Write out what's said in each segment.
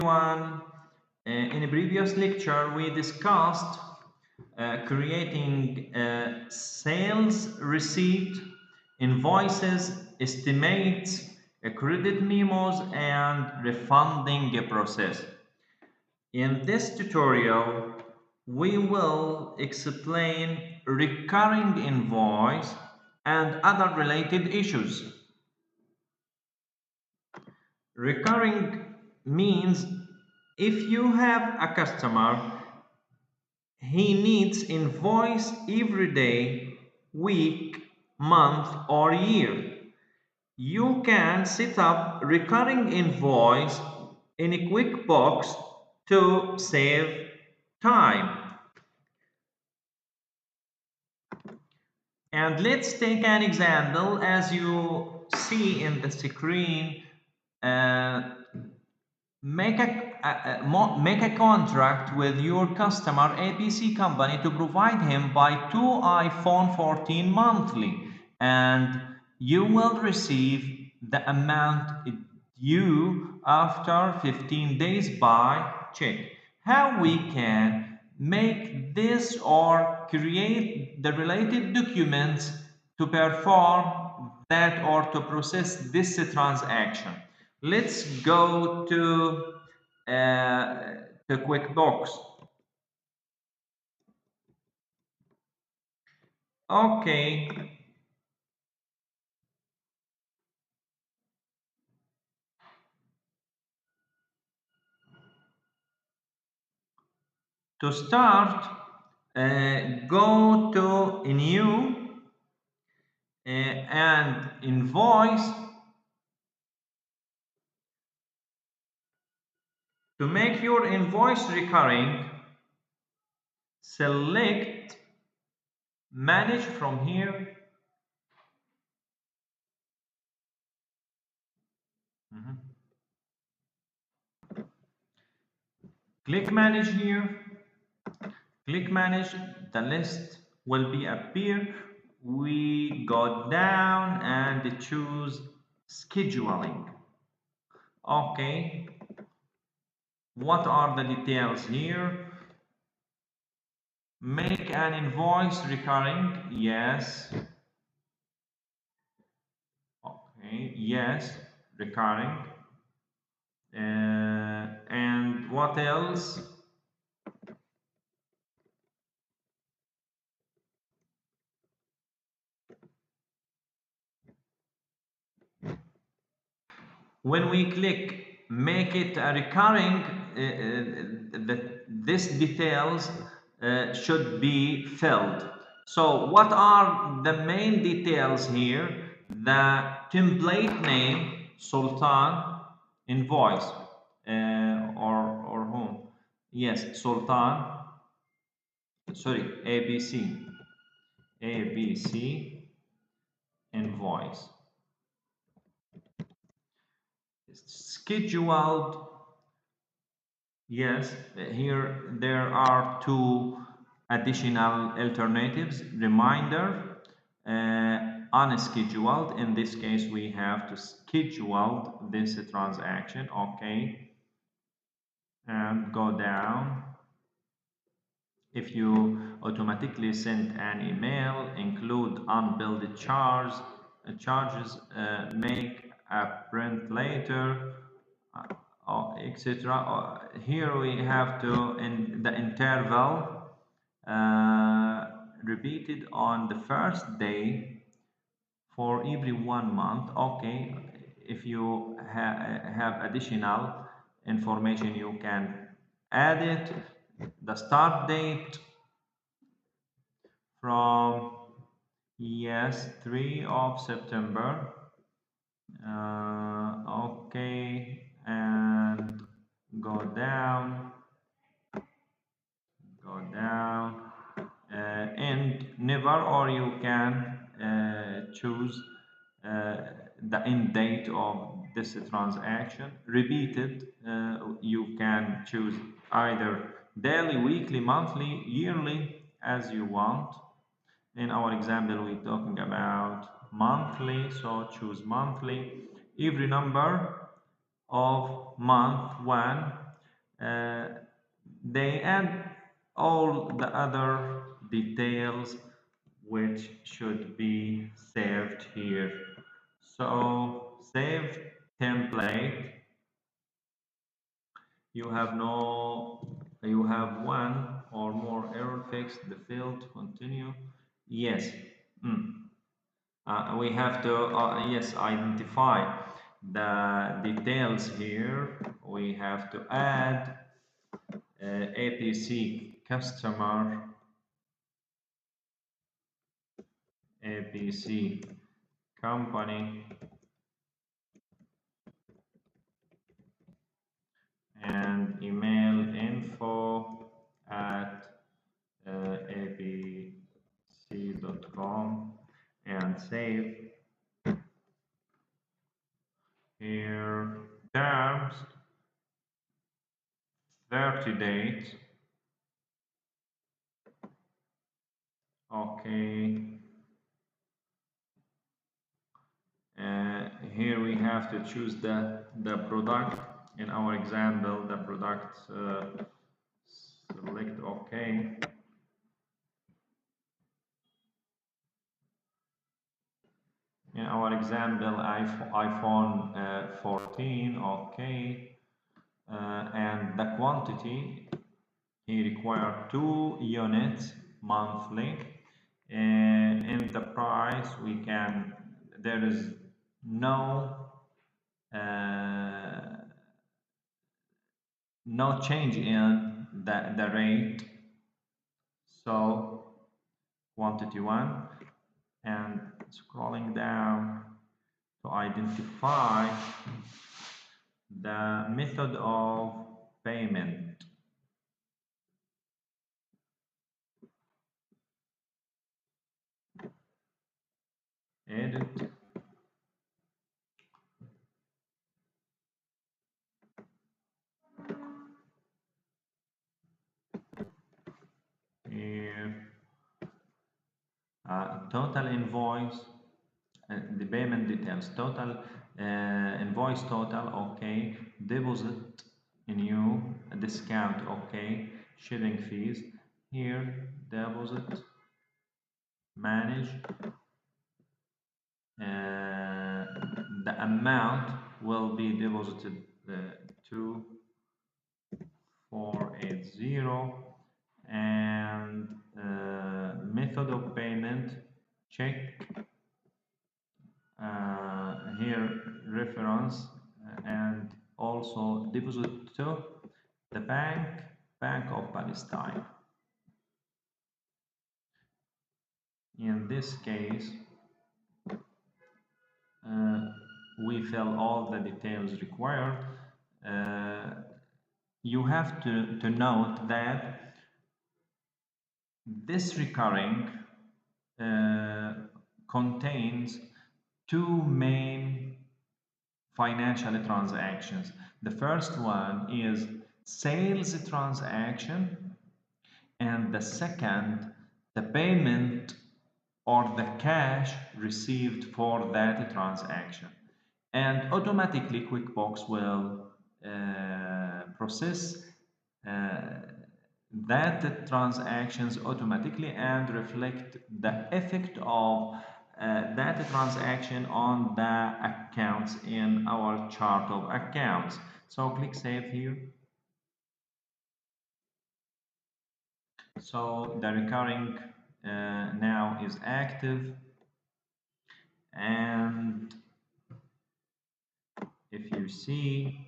everyone. In a previous lecture, we discussed creating sales receipt, invoices, estimates, credit memos, and refunding process. In this tutorial, we will explain recurring invoice and other related issues. Recurring means if you have a customer, he needs invoice every day, week, month, or year. You can set up recurring invoice in a QuickBooks to save time. And let's take an example. As you see in the screen, make a contract with your customer ABC company to provide him by 2 iPhone 14 monthly, and you will receive the amount due after 15 days by check. How we can make this or create the related documents to perform that or to process this transaction. Let's go to QuickBooks. Okay. To start, go to New and Invoice. To make your invoice recurring, select Manage from here. Click Manage here. Click Manage. The list will be appear. We go down and choose Scheduling. Okay. What are the details here? Make an invoice recurring. Yes. Okay. Yes. Recurring. And what else? When we click make it a recurring, this details should be filled. So what are the main details here? The template name, Sultan invoice, or whom? Yes, Sultan, sorry, ABC invoice. Scheduled. Yes, here there are two additional alternatives. Reminder, unscheduled. In this case, we have to schedule this transaction. Okay, and go down. If you automatically send an email, include unbilled charges, make a print later, etc. Here we have to, in the interval, repeated on the first day for every 1 month. Okay, if you have additional information, you can add it. The start date from, yes, 3 of September. Okay, and go down, and never, or you can choose the end date of this transaction. Repeated, you can choose either daily, weekly, monthly, yearly, as you want. In our example, we're talking about monthly, so choose monthly. Every number of month 1 they add all the other details which should be saved here. So save template. You have one or more error fix the field continue. Yes. We have to yes, identify the details here. We have to add APC customer, APC company, and email info at apc.com and save. Here terms 30 days. Okay. Here we have to choose the product. In our example, the product, select OK. In our example, iPhone 14, OK. And the quantity, he required 2 units monthly. In the price, there is no change in the rate. So quantity 1, and scrolling down to identify the method of payment. Edit. Here, total invoice, the payment details, total invoice total, okay, deposit new, discount, okay, shipping fees, here, deposit, manage, the amount will be deposited to 480, and method of payment, check here reference, and also deposit to the Bank of Palestine. In this case, we fill all the details required. You have to note that this recurring contains two main financial transactions. The first one is sales transaction, and the second, the payment or the cash received for that transaction. And automatically QuickBooks will process that transactions automatically and reflect the effect of that transaction on the accounts in our chart of accounts. So click save here. So the recurring now is active, and if you see,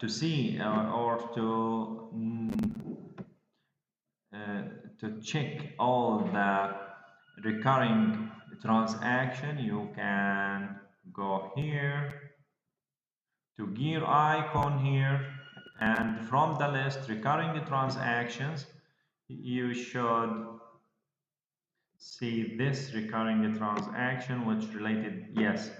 to see or to check all the recurring transaction, you can go here to gear icon here, and from the list recurring transactions you should see this recurring transaction which related, yes,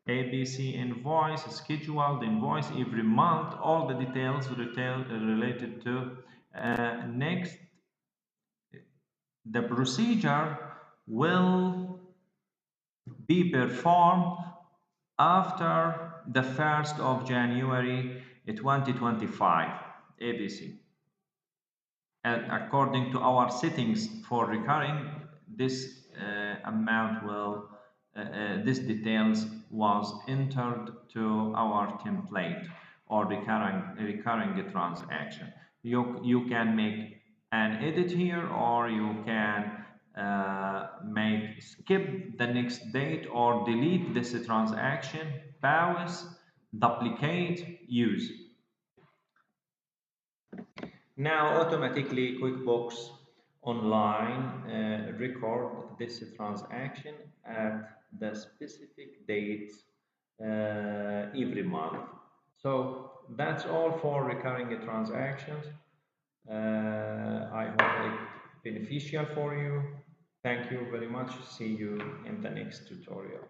ABC invoice, scheduled invoice every month, all the details related to next. The procedure will be performed after the 1st of January 2025 ABC. And according to our settings for recurring, this amount will, this details was entered to our template or recurring transaction. You can make an edit here, or you can make skip the next date or delete this transaction, pause, duplicate, use. Now, automatically QuickBooks Online record this transaction at the specific date every month. So that's all for recurring transactions. I hope it's beneficial for you. Thank you very much. See you in the next tutorial.